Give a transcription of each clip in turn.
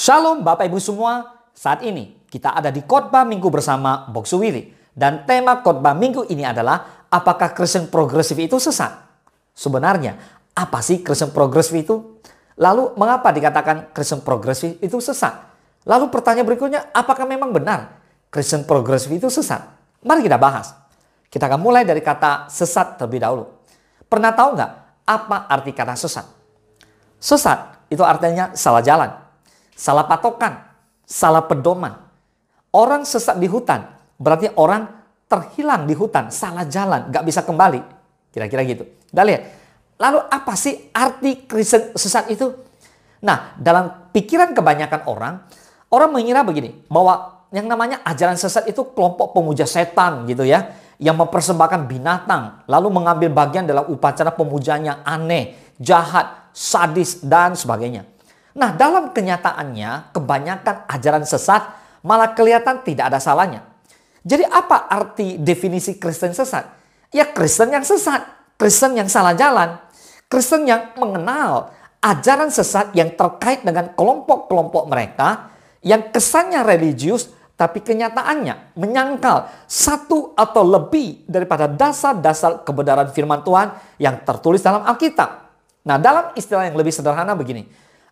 Shalom Bapak Ibu semua, saat ini kita ada di khotbah minggu bersama Bok Suwiri. Dan tema khotbah minggu ini adalah, apakah Kristen progresif itu sesat? Sebenarnya, apa sih Kristen progresif itu? Lalu mengapa dikatakan Kristen progresif itu sesat? Lalu pertanyaan berikutnya, apakah memang benar Kristen progresif itu sesat? Mari kita bahas. Kita akan mulai dari kata sesat terlebih dahulu. Pernah tahu nggak apa arti kata sesat? Sesat itu artinya salah jalan, salah patokan, salah pedoman. Orang sesat di hutan berarti orang terhilang di hutan, salah jalan, nggak bisa kembali. Kira-kira gitu. Kita lihat. Lalu apa sih arti Kristen sesat itu? Nah, dalam pikiran kebanyakan orang mengira begini, bahwa yang namanya ajaran sesat itu kelompok pemuja setan gitu ya, yang mempersembahkan binatang, lalu mengambil bagian dalam upacara pemujanya aneh, jahat, sadis, dan sebagainya. Nah, dalam kenyataannya, kebanyakan ajaran sesat malah kelihatan tidak ada salahnya. Jadi apa arti definisi Kristen sesat? Ya Kristen yang sesat, Kristen yang salah jalan, Kristen yang mengenal ajaran sesat yang terkait dengan kelompok-kelompok mereka yang kesannya religius, tapi kenyataannya menyangkal satu atau lebih daripada dasar-dasar kebenaran firman Tuhan yang tertulis dalam Alkitab. Nah, dalam istilah yang lebih sederhana begini,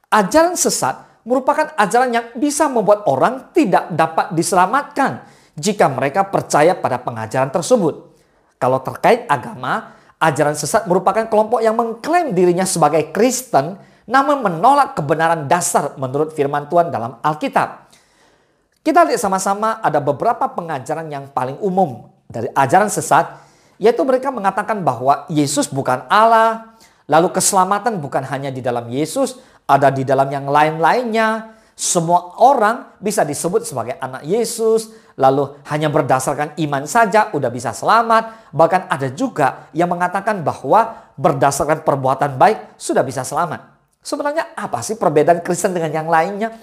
ajaran sesat merupakan ajaran yang bisa membuat orang tidak dapat diselamatkan jika mereka percaya pada pengajaran tersebut. Kalau terkait agama, ajaran sesat merupakan kelompok yang mengklaim dirinya sebagai Kristen namun menolak kebenaran dasar menurut firman Tuhan dalam Alkitab. Kita lihat sama-sama ada beberapa pengajaran yang paling umum dari ajaran sesat, yaitu mereka mengatakan bahwa Yesus bukan Allah, lalu keselamatan bukan hanya di dalam Yesus, ada di dalam yang lain-lainnya. Semua orang bisa disebut sebagai anak Yesus, lalu hanya berdasarkan iman saja udah bisa selamat. Bahkan ada juga yang mengatakan bahwa berdasarkan perbuatan baik sudah bisa selamat. Sebenarnya apa sih perbedaan Kristen dengan yang lainnya?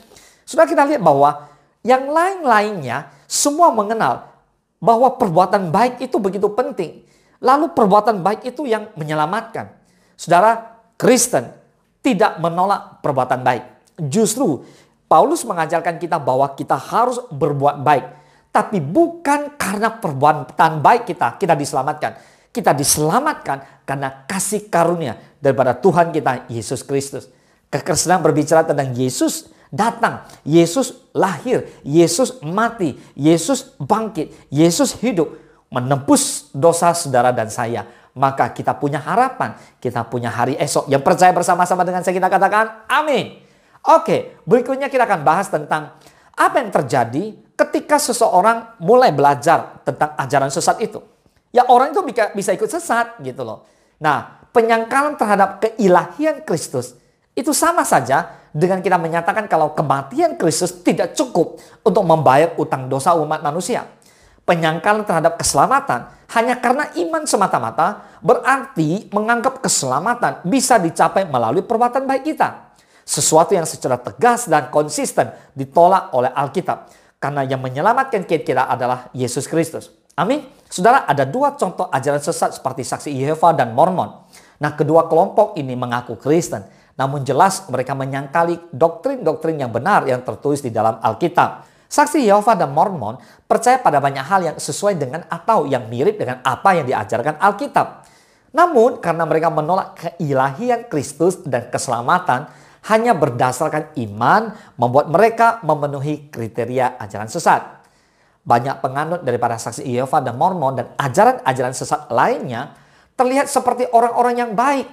Sudah kita lihat bahwa yang lain-lainnya semua mengenal bahwa perbuatan baik itu begitu penting. Lalu perbuatan baik itu yang menyelamatkan. Saudara, Kristen tidak menolak perbuatan baik. Justru Paulus mengajarkan kita bahwa kita harus berbuat baik. Tapi bukan karena perbuatan baik kita diselamatkan. Kita diselamatkan karena kasih karunia daripada Tuhan kita Yesus Kristus. Kekristenan berbicara tentang Yesus datang, Yesus lahir, Yesus mati, Yesus bangkit, Yesus hidup, menebus dosa saudara dan saya. Maka kita punya harapan, kita punya hari esok. Yang percaya bersama-sama dengan saya, kita katakan amin. Oke, berikutnya kita akan bahas tentang apa yang terjadi ketika seseorang mulai belajar tentang ajaran sesat itu. Ya orang itu bisa ikut sesat gitu loh. Nah, penyangkalan terhadap keilahian Kristus itu sama saja dengan kita menyatakan kalau kematian Kristus tidak cukup untuk membayar utang dosa umat manusia. Penyangkalan terhadap keselamatan hanya karena iman semata-mata berarti menganggap keselamatan bisa dicapai melalui perbuatan baik kita. Sesuatu yang secara tegas dan konsisten ditolak oleh Alkitab. Karena yang menyelamatkan kita adalah Yesus Kristus. Amin. Saudara, ada dua contoh ajaran sesat seperti Saksi Yehova dan Mormon. Nah, kedua kelompok ini mengaku Kristen. Namun jelas mereka menyangkali doktrin-doktrin yang benar yang tertulis di dalam Alkitab. Saksi Yehova dan Mormon percaya pada banyak hal yang sesuai dengan atau yang mirip dengan apa yang diajarkan Alkitab. Namun karena mereka menolak keilahian Kristus dan keselamatan hanya berdasarkan iman, membuat mereka memenuhi kriteria ajaran sesat. Banyak penganut daripada Saksi Yehova dan Mormon dan ajaran-ajaran sesat lainnya terlihat seperti orang-orang yang baik,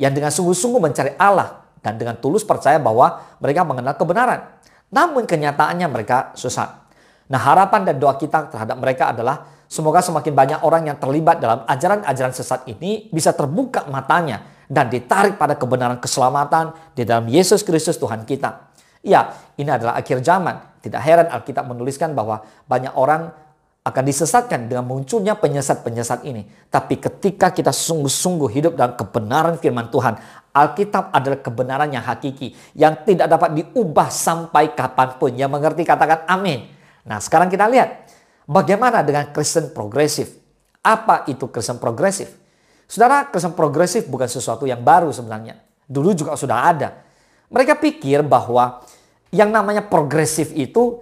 yang dengan sungguh-sungguh mencari Allah dan dengan tulus percaya bahwa mereka mengenal kebenaran. Namun kenyataannya mereka sesat. Nah, harapan dan doa kita terhadap mereka adalah semoga semakin banyak orang yang terlibat dalam ajaran-ajaran sesat ini bisa terbuka matanya dan ditarik pada kebenaran keselamatan di dalam Yesus Kristus Tuhan kita. Ya, ini adalah akhir zaman. Tidak heran Alkitab menuliskan bahwa banyak orang akan disesatkan dengan munculnya penyesat-penyesat ini. Tapi ketika kita sungguh-sungguh hidup dalam kebenaran firman Tuhan, Alkitab adalah kebenaran yang hakiki, yang tidak dapat diubah sampai kapanpun. Yang mengerti katakan amin. Nah, sekarang kita lihat bagaimana dengan Kristen progresif. Apa itu Kristen progresif? Saudara, Kristen progresif bukan sesuatu yang baru sebenarnya. Dulu juga sudah ada. Mereka pikir bahwa Yang namanya progresif itu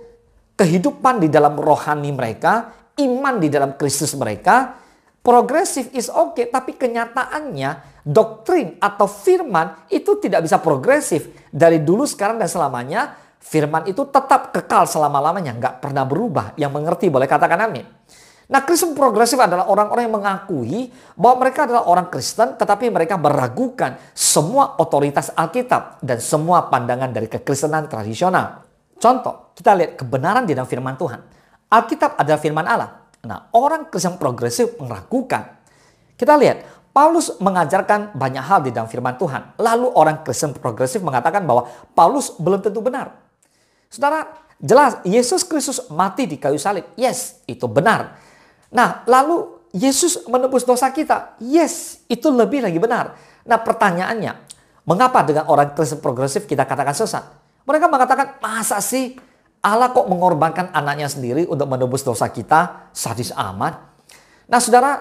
kehidupan di dalam rohani mereka, iman di dalam Kristus mereka. Progresif is okay, tapi kenyataannya doktrin atau firman itu tidak bisa progresif. Dari dulu, sekarang, dan selamanya, firman itu tetap kekal selama-lamanya, nggak pernah berubah. Yang mengerti boleh katakan amin. Nah, Kristen progresif adalah orang-orang yang mengakui bahwa mereka adalah orang Kristen, tetapi mereka meragukan semua otoritas Alkitab dan semua pandangan dari kekristenan tradisional. Contoh, kita lihat kebenaran di dalam firman Tuhan. Alkitab adalah firman Allah. Nah, orang Kristen progresif meragukan. Kita lihat, Paulus mengajarkan banyak hal di dalam firman Tuhan. Lalu orang Kristen progresif mengatakan bahwa Paulus belum tentu benar. Saudara, jelas Yesus Kristus mati di kayu salib. Yes, itu benar. Nah, lalu Yesus menebus dosa kita. Yes, itu lebih lagi benar. Nah, pertanyaannya, mengapa dengan orang Kristen progresif kita katakan sesat? Mereka mengatakan, masa sih Allah kok mengorbankan anaknya sendiri untuk menebus dosa kita? Sadis amat. Nah, saudara,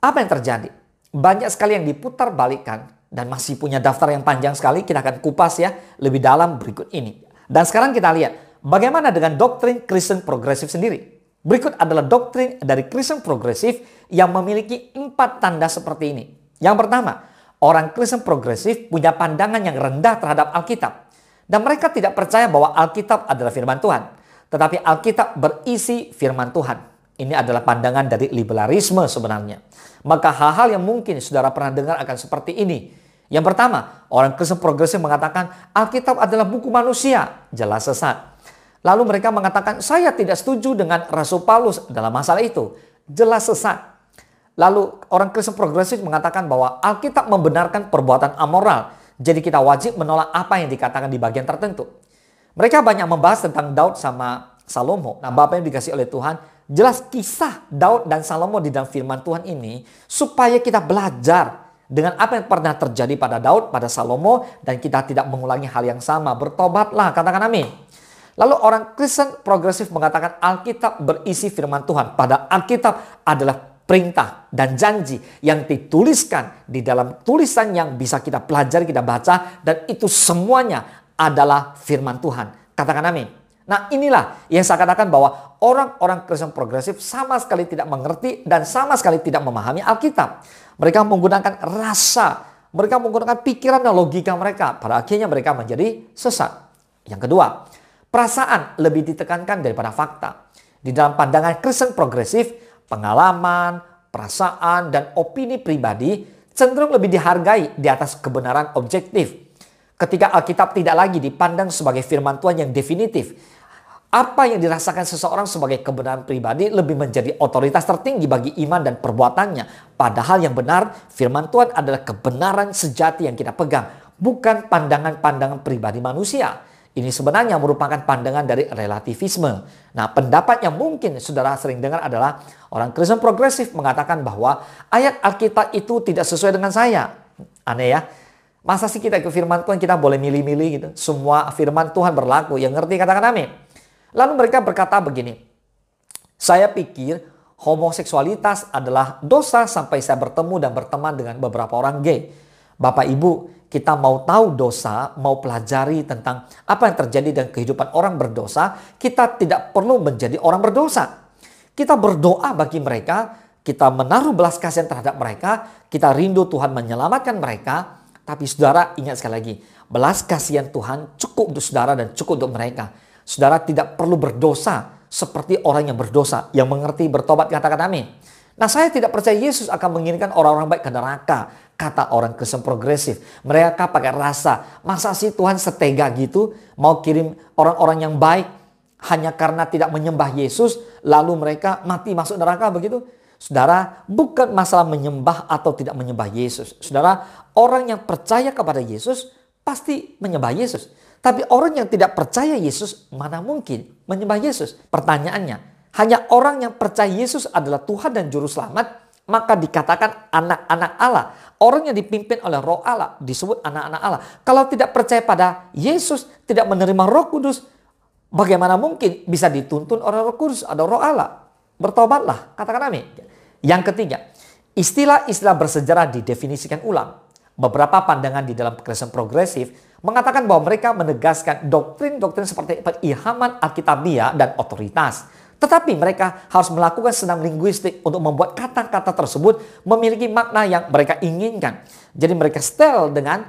apa yang terjadi? Banyak sekali yang diputar balikan dan masih punya daftar yang panjang sekali. Kita akan kupas ya lebih dalam berikut ini. Dan sekarang kita lihat bagaimana dengan doktrin Kristen progresif sendiri. Berikut adalah doktrin dari Kristen progresif yang memiliki 4 tanda seperti ini. Yang pertama, orang Kristen progresif punya pandangan yang rendah terhadap Alkitab. Dan mereka tidak percaya bahwa Alkitab adalah firman Tuhan. Tetapi Alkitab berisi firman Tuhan. Ini adalah pandangan dari liberalisme sebenarnya. Maka hal-hal yang mungkin saudara pernah dengar akan seperti ini. Yang pertama, orang Kristen progresif mengatakan Alkitab adalah buku manusia. Jelas sesat. Lalu mereka mengatakan, saya tidak setuju dengan Rasul Paulus dalam masalah itu. Jelas sesat. Lalu orang Kristen progresif mengatakan bahwa Alkitab membenarkan perbuatan amoral. Jadi kita wajib menolak apa yang dikatakan di bagian tertentu. Mereka banyak membahas tentang Daud sama Salomo. Nah, Bapak yang dikasih oleh Tuhan, jelas kisah Daud dan Salomo di dalam firman Tuhan ini supaya kita belajar dengan apa yang pernah terjadi pada Daud, pada Salomo, dan kita tidak mengulangi hal yang sama. Bertobatlah, katakan amin. Lalu orang Kristen progresif mengatakan Alkitab berisi firman Tuhan. Pada Alkitab adalah perintah dan janji yang dituliskan di dalam tulisan yang bisa kita pelajari, kita baca, dan itu semuanya adalah firman Tuhan. Katakan amin. Nah, inilah yang saya katakan bahwa orang-orang Kristen progresif sama sekali tidak mengerti dan sama sekali tidak memahami Alkitab. Mereka menggunakan rasa, mereka menggunakan pikiran dan logika mereka. Pada akhirnya mereka menjadi sesat. Yang kedua, perasaan lebih ditekankan daripada fakta. Di dalam pandangan Kristen progresif, pengalaman, perasaan, dan opini pribadi cenderung lebih dihargai di atas kebenaran objektif. Ketika Alkitab tidak lagi dipandang sebagai firman Tuhan yang definitif, apa yang dirasakan seseorang sebagai kebenaran pribadi lebih menjadi otoritas tertinggi bagi iman dan perbuatannya. Padahal yang benar, firman Tuhan adalah kebenaran sejati yang kita pegang, bukan pandangan-pandangan pribadi manusia. Ini sebenarnya merupakan pandangan dari relativisme. Nah, pendapat yang mungkin saudara sering dengar adalah orang Kristen progresif mengatakan bahwa ayat Alkitab itu tidak sesuai dengan saya. Aneh ya. Masa sih kita ke firman Tuhan kita boleh milih-milih gitu. Semua firman Tuhan berlaku. Yang ngerti katakan amin. Lalu mereka berkata begini. Saya pikir homoseksualitas adalah dosa sampai saya bertemu dan berteman dengan beberapa orang gay. Bapak Ibu, kita mau tahu dosa, mau pelajari tentang apa yang terjadi dengan kehidupan orang berdosa, kita tidak perlu menjadi orang berdosa. Kita berdoa bagi mereka, kita menaruh belas kasihan terhadap mereka, kita rindu Tuhan menyelamatkan mereka. Tapi saudara ingat sekali lagi, belas kasihan Tuhan cukup untuk saudara dan cukup untuk mereka. Saudara tidak perlu berdosa seperti orang yang berdosa, yang mengerti bertobat katakan amin. Nah, saya tidak percaya Yesus akan mengirimkan orang-orang baik ke neraka. Kata orang Kristen progresif. Mereka pakai rasa. Masa sih Tuhan setega gitu mau kirim orang-orang yang baik hanya karena tidak menyembah Yesus lalu mereka mati masuk neraka begitu? Saudara, bukan masalah menyembah atau tidak menyembah Yesus. Saudara, orang yang percaya kepada Yesus pasti menyembah Yesus. Tapi orang yang tidak percaya Yesus mana mungkin menyembah Yesus? Pertanyaannya, hanya orang yang percaya Yesus adalah Tuhan dan Juru Selamat, maka dikatakan anak-anak Allah. Orang yang dipimpin oleh Roh Allah disebut anak-anak Allah. Kalau tidak percaya pada Yesus, tidak menerima Roh Kudus, bagaimana mungkin bisa dituntun oleh Roh Kudus atau Roh Allah? Bertobatlah, katakan amin. Yang ketiga, istilah-istilah bersejarah didefinisikan ulang. Beberapa pandangan di dalam Kristen progresif mengatakan bahwa mereka menegaskan doktrin-doktrin seperti ilhaman Alkitabiah dan otoritas. Tetapi mereka harus melakukan senam linguistik untuk membuat kata-kata tersebut memiliki makna yang mereka inginkan. Jadi mereka setel dengan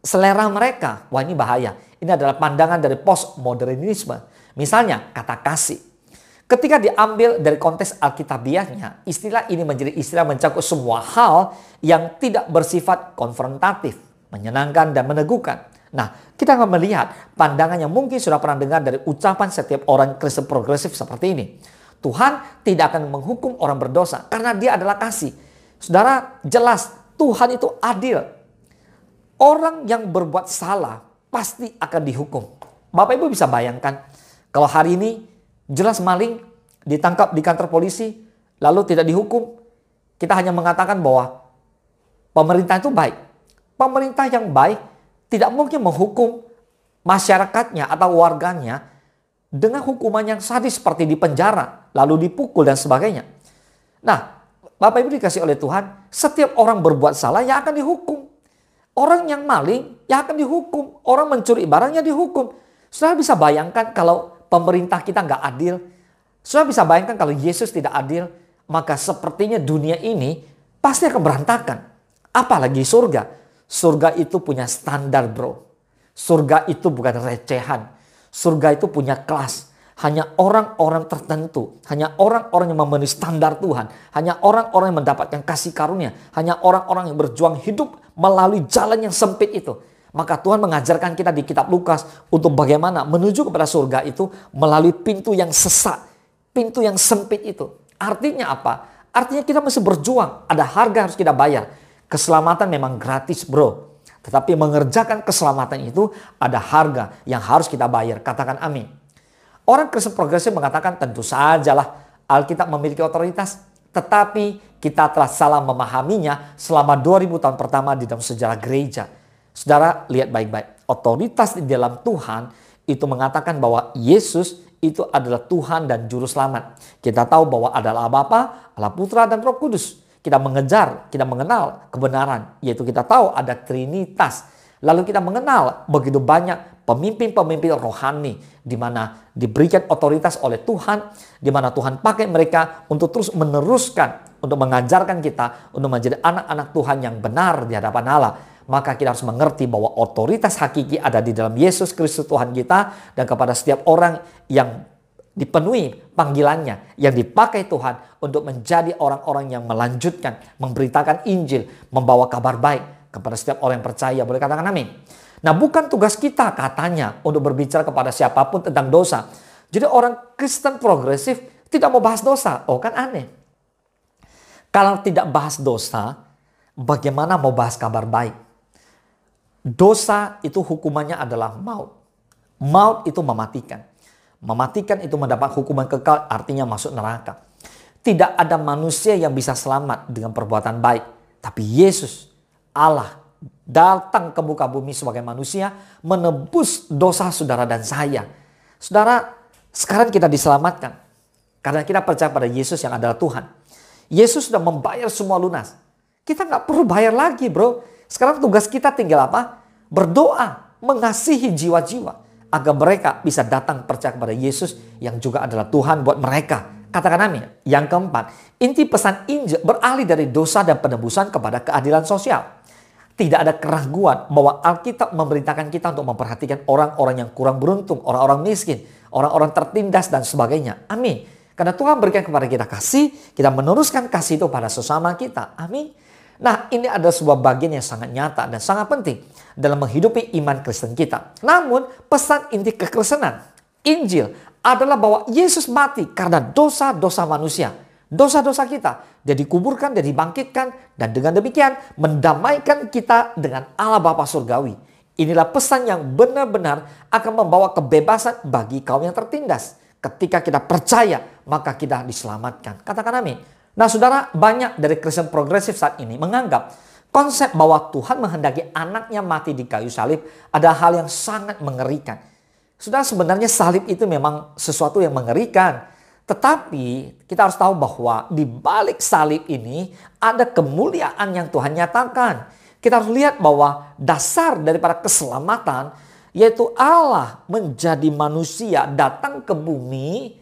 selera mereka. Wah, ini bahaya. Ini adalah pandangan dari postmodernisme. Misalnya kata kasih. Ketika diambil dari konteks Alkitabiahnya, istilah ini menjadi istilah mencakup semua hal yang tidak bersifat konfrontatif, menyenangkan dan meneguhkan. Nah, kita akan melihat pandangan yang mungkin sudah pernah dengar dari ucapan setiap orang Kristen progresif seperti ini. Tuhan tidak akan menghukum orang berdosa karena Dia adalah kasih. Saudara, jelas Tuhan itu adil. Orang yang berbuat salah pasti akan dihukum. Bapak Ibu bisa bayangkan kalau hari ini jelas maling ditangkap di kantor polisi lalu tidak dihukum. Kita hanya mengatakan bahwa pemerintah itu baik. Pemerintah yang baik tidak mungkin menghukum masyarakatnya atau warganya dengan hukuman yang sadis seperti di penjara, lalu dipukul dan sebagainya. Nah, Bapak Ibu dikasih oleh Tuhan, setiap orang berbuat salah yang akan dihukum. Orang yang maling yang akan dihukum. Orang mencuri barangnya dihukum. Saudara bisa bayangkan kalau pemerintah kita nggak adil. Saudara bisa bayangkan kalau Yesus tidak adil, maka sepertinya dunia ini pasti akan berantakan. Apalagi surga. Surga itu punya standar, bro. Surga itu bukan recehan. Surga itu punya kelas. Hanya orang-orang tertentu. Hanya orang-orang yang memenuhi standar Tuhan. Hanya orang-orang yang mendapatkan kasih karunia. Hanya orang-orang yang berjuang hidup melalui jalan yang sempit itu. Maka Tuhan mengajarkan kita di kitab Lukas untuk bagaimana menuju kepada surga itu melalui pintu yang sesak. Pintu yang sempit itu. Artinya apa? Artinya kita mesti berjuang. Ada harga yang harus kita bayar. Keselamatan memang gratis, bro. Tetapi mengerjakan keselamatan itu ada harga yang harus kita bayar. Katakan amin. Orang Kristen progresif mengatakan tentu sajalah Alkitab memiliki otoritas. Tetapi kita telah salah memahaminya selama 2000 tahun pertama di dalam sejarah gereja. Saudara, lihat baik-baik. Otoritas di dalam Tuhan itu mengatakan bahwa Yesus itu adalah Tuhan dan Juru Selamat. Kita tahu bahwa adalah Bapa, Allah Putra dan Roh Kudus. Kita mengejar, kita mengenal kebenaran. Yaitu kita tahu ada Trinitas. Lalu kita mengenal begitu banyak pemimpin-pemimpin rohani. Di mana diberikan otoritas oleh Tuhan. Di mana Tuhan pakai mereka untuk terus meneruskan. Untuk mengajarkan kita. Untuk menjadi anak-anak Tuhan yang benar di hadapan Allah. Maka kita harus mengerti bahwa otoritas hakiki ada di dalam Yesus Kristus Tuhan kita. Dan kepada setiap orang yang dipenuhi panggilannya, yang dipakai Tuhan untuk menjadi orang-orang yang melanjutkan, memberitakan Injil, membawa kabar baik kepada setiap orang yang percaya. Boleh katakan amin. Nah, bukan tugas kita katanya untuk berbicara kepada siapapun tentang dosa. Jadi orang Kristen progresif tidak mau bahas dosa. Oh, kan aneh. Kalau tidak bahas dosa, bagaimana mau bahas kabar baik? Dosa itu hukumannya adalah maut. Maut itu mematikan. Mematikan itu mendapat hukuman kekal, artinya masuk neraka. Tidak ada manusia yang bisa selamat dengan perbuatan baik. Tapi Yesus, Allah, datang ke muka bumi sebagai manusia, menebus dosa saudara dan saya. Saudara, sekarang kita diselamatkan. Karena kita percaya pada Yesus yang adalah Tuhan. Yesus sudah membayar semua lunas. Kita nggak perlu bayar lagi, bro. Sekarang tugas kita tinggal apa? Berdoa, mengasihi jiwa-jiwa. Agar mereka bisa datang percaya kepada Yesus yang juga adalah Tuhan buat mereka. Katakan amin. Yang keempat, inti pesan Injil beralih dari dosa dan penebusan kepada keadilan sosial. Tidak ada keraguan bahwa Alkitab memerintahkan kita untuk memperhatikan orang-orang yang kurang beruntung, orang-orang miskin, orang-orang tertindas dan sebagainya. Amin. Karena Tuhan berikan kepada kita kasih, kita meneruskan kasih itu pada sesama kita. Amin. Nah, ini adalah sebuah bagian yang sangat nyata dan sangat penting dalam menghidupi iman Kristen kita. Namun, pesan inti kekristenan, Injil, adalah bahwa Yesus mati karena dosa-dosa manusia. Dosa-dosa kita. Dia dikuburkan, dia dibangkitkan, dan dengan demikian mendamaikan kita dengan Allah Bapa Surgawi. Inilah pesan yang benar-benar akan membawa kebebasan bagi kaum yang tertindas. Ketika kita percaya, maka kita diselamatkan. Katakan amin. Nah, saudara, banyak dari Kristen progresif saat ini menganggap konsep bahwa Tuhan menghendaki anaknya mati di kayu salib ada hal yang sangat mengerikan. Saudara, sebenarnya salib itu memang sesuatu yang mengerikan. Tetapi kita harus tahu bahwa di balik salib ini ada kemuliaan yang Tuhan nyatakan. kita harus lihat bahwa dasar daripada keselamatan yaitu Allah menjadi manusia, datang ke bumi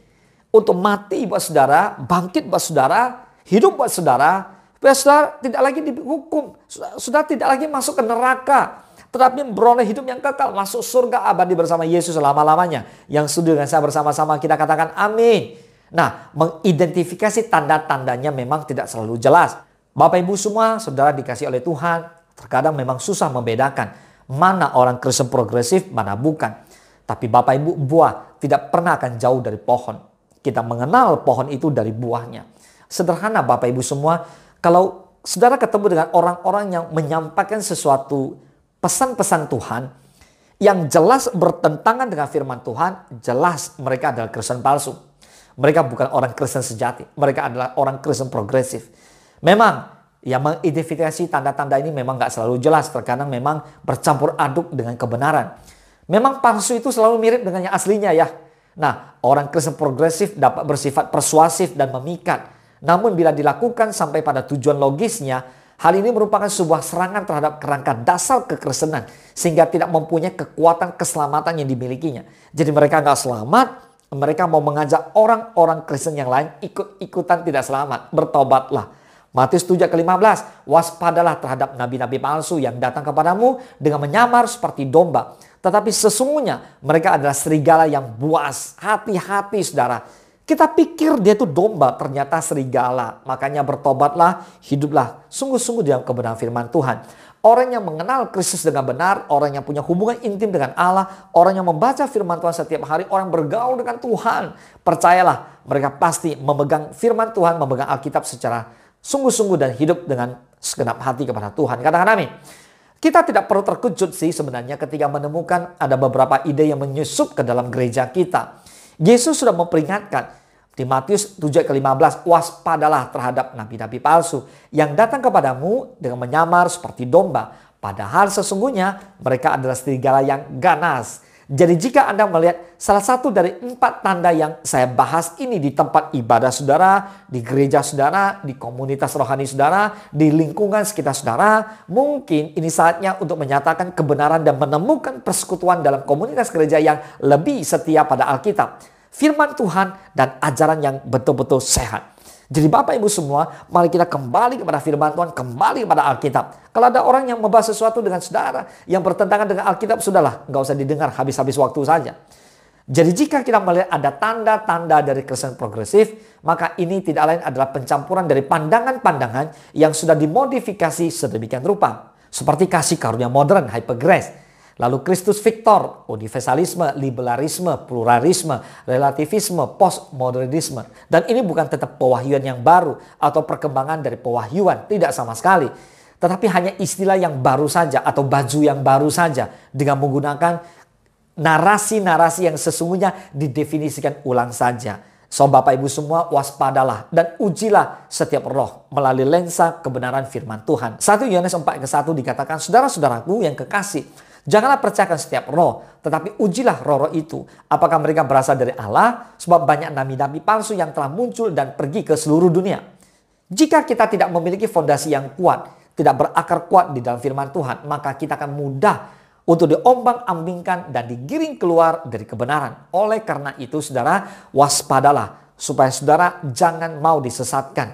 untuk mati buat saudara, bangkit buat saudara, hidup buat saudara. Supaya saudara tidak lagi dihukum, saudara tidak lagi masuk ke neraka, tetapi beroleh hidup yang kekal, masuk surga abadi bersama Yesus selama-lamanya. Yang setuju dengan saya bersama-sama kita katakan amin. Nah, mengidentifikasi tanda-tandanya memang tidak selalu jelas. Bapak Ibu semua, saudara dikasih oleh Tuhan, terkadang memang susah membedakan mana orang Kristen progresif, mana bukan. Tapi Bapak Ibu, buah tidak pernah akan jauh dari pohon. Kita mengenal pohon itu dari buahnya. Sederhana Bapak Ibu semua, kalau saudara ketemu dengan orang-orang yang menyampaikan sesuatu pesan-pesan Tuhan yang jelas bertentangan dengan firman Tuhan, jelas mereka adalah Kristen palsu. Mereka bukan orang Kristen sejati. Mereka adalah orang Kristen progresif. Memang yang mengidentifikasi tanda-tanda ini memang gak selalu jelas. Terkadang memang bercampur aduk dengan kebenaran. Memang palsu itu selalu mirip dengan yang aslinya ya. Nah, orang Kristen progresif dapat bersifat persuasif dan memikat. Namun bila dilakukan sampai pada tujuan logisnya, hal ini merupakan sebuah serangan terhadap kerangka dasar kekristenan. Sehingga tidak mempunyai kekuatan keselamatan yang dimilikinya. Jadi mereka gak selamat. Mereka mau mengajak orang-orang Kristen yang lain ikut-ikutan tidak selamat. Bertobatlah. Matius 7:15, waspadalah terhadap nabi-nabi palsu yang datang kepadamu dengan menyamar seperti domba. Tetapi sesungguhnya mereka adalah serigala yang buas. Hati-hati saudara. Kita pikir dia itu domba, ternyata serigala. Makanya bertobatlah, hiduplah sungguh-sungguh dalam kebenaran firman Tuhan. Orang yang mengenal Kristus dengan benar, orang yang punya hubungan intim dengan Allah, orang yang membaca firman Tuhan setiap hari, orang bergaul dengan Tuhan. Percayalah, mereka pasti memegang firman Tuhan, memegang Alkitab secara sungguh-sungguh dan hidup dengan segenap hati kepada Tuhan. Katakan amin. Kita tidak perlu terkejut sih sebenarnya ketika menemukan ada beberapa ide yang menyusup ke dalam gereja kita. Yesus sudah memperingatkan di Matius 7:15, waspadalah terhadap nabi-nabi palsu yang datang kepadamu dengan menyamar seperti domba. Padahal sesungguhnya mereka adalah serigala yang ganas. Jadi jika Anda melihat salah satu dari 4 tanda yang saya bahas ini di tempat ibadah saudara, di gereja saudara, di komunitas rohani saudara, di lingkungan sekitar saudara, mungkin ini saatnya untuk menyatakan kebenaran dan menemukan persekutuan dalam komunitas gereja yang lebih setia pada Alkitab, firman Tuhan, dan ajaran yang betul-betul sehat. Jadi Bapak Ibu semua, mari kita kembali kepada firman Tuhan, kembali kepada Alkitab. Kalau ada orang yang membahas sesuatu dengan saudara yang bertentangan dengan Alkitab, sudahlah, nggak usah didengar, habis-habis waktu saja. Jadi jika kita melihat ada tanda-tanda dari Kristen progresif, maka ini tidak lain adalah pencampuran dari pandangan-pandangan yang sudah dimodifikasi sedemikian rupa. Seperti kasih karunia modern, hypergrace. Lalu Kristus Victor, universalisme, liberalisme, pluralisme, relativisme, postmodernisme. Dan ini bukan tetap pewahyuan yang baru atau perkembangan dari pewahyuan, tidak sama sekali. Tetapi hanya istilah yang baru saja atau baju yang baru saja dengan menggunakan narasi-narasi yang sesungguhnya didefinisikan ulang saja. So Bapak Ibu semua, waspadalah dan ujilah setiap roh melalui lensa kebenaran firman Tuhan. 1 Yohanes 4:1 dikatakan, saudara-saudaraku yang kekasih, janganlah percayakan setiap roh, tetapi ujilah roh-roh itu. Apakah mereka berasal dari Allah? Sebab banyak nabi-nabi palsu yang telah muncul dan pergi ke seluruh dunia. Jika kita tidak memiliki fondasi yang kuat, tidak berakar kuat di dalam firman Tuhan, maka kita akan mudah untuk diombang-ambingkan dan digiring keluar dari kebenaran. Oleh karena itu, saudara, waspadalah supaya saudara jangan mau disesatkan.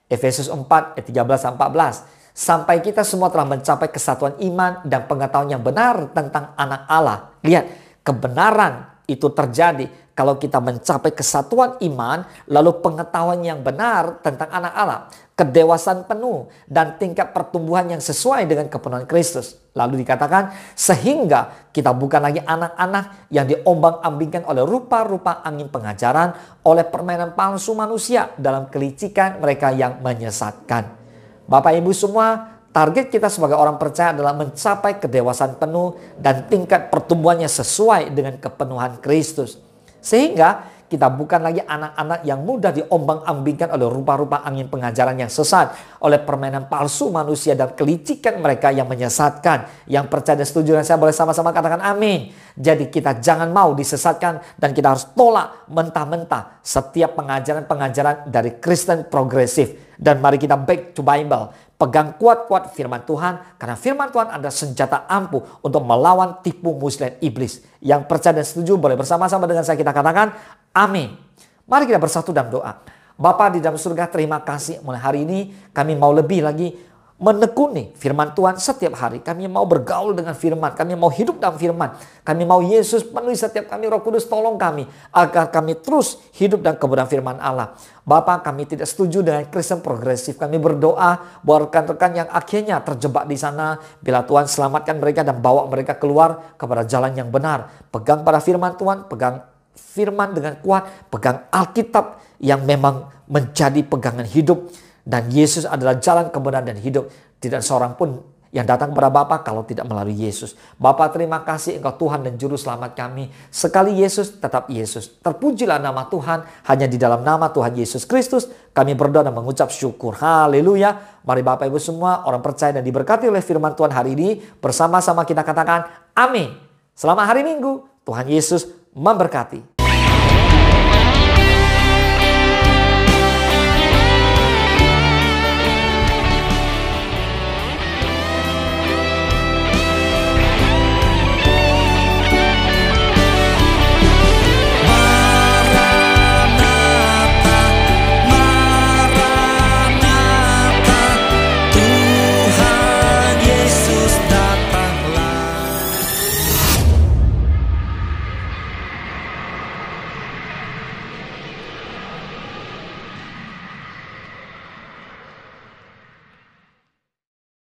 Efesus 4:13-14. Sampai kita semua telah mencapai kesatuan iman dan pengetahuan yang benar tentang anak Allah. Lihat, kebenaran itu terjadi kalau kita mencapai kesatuan iman, lalu pengetahuan yang benar tentang anak Allah, kedewasaan penuh, dan tingkat pertumbuhan yang sesuai dengan kepenuhan Kristus. Lalu dikatakan, sehingga kita bukan lagi anak-anak yang diombang-ambingkan oleh rupa-rupa angin pengajaran, oleh permainan palsu manusia dalam kelicikan mereka yang menyesatkan. Bapak Ibu semua, target kita sebagai orang percaya adalah mencapai kedewasaan penuh dan tingkat pertumbuhannya sesuai dengan kepenuhan Kristus. Sehingga Kita bukan lagi anak-anak yang mudah diombang-ambingkan oleh rupa-rupa angin pengajaran yang sesat, oleh permainan palsu manusia dan kelicikan mereka yang menyesatkan. Yang percaya dan setuju dengan saya boleh sama-sama katakan amin. Jadi kita jangan mau disesatkan dan kita harus tolak mentah-mentah setiap pengajaran-pengajaran dari Kristen progresif. Dan mari kita back to Bible. Pegang kuat-kuat firman Tuhan, karena firman Tuhan adalah senjata ampuh untuk melawan tipu muslihat iblis. Yang percaya dan setuju boleh bersama-sama dengan saya kita katakan amin. Mari kita bersatu dalam doa. Bapa di dalam surga, terima kasih mulai hari ini kami mau lebih lagi menekuni firman Tuhan setiap hari. Kami mau bergaul dengan firman, kami mau hidup dalam firman. Kami mau Yesus penuhi setiap kami, Roh Kudus tolong kami agar kami terus hidup dalam kebenaran firman Allah. Bapa, kami tidak setuju dengan Kristen progresif. Kami berdoa buat rekan-rekan yang akhirnya terjebak di sana. Bila Tuhan selamatkan mereka dan bawa mereka keluar kepada jalan yang benar. Pegang pada firman Tuhan, pegang firman dengan kuat, pegang Alkitab yang memang menjadi pegangan hidup. Dan Yesus adalah jalan kebenaran dan hidup. Tidak seorang pun yang datang kepada Bapa kalau tidak melalui Yesus. Bapa, terima kasih Engkau Tuhan dan Juru Selamat kami. Sekali Yesus, tetap Yesus. Terpujilah nama Tuhan. Hanya di dalam nama Tuhan Yesus Kristus kami berdoa dan mengucap syukur. Haleluya. Mari Bapak Ibu semua orang percaya dan diberkati oleh firman Tuhan hari ini. Bersama-sama kita katakan amin. Selamat hari Minggu. Tuhan Yesus memberkati.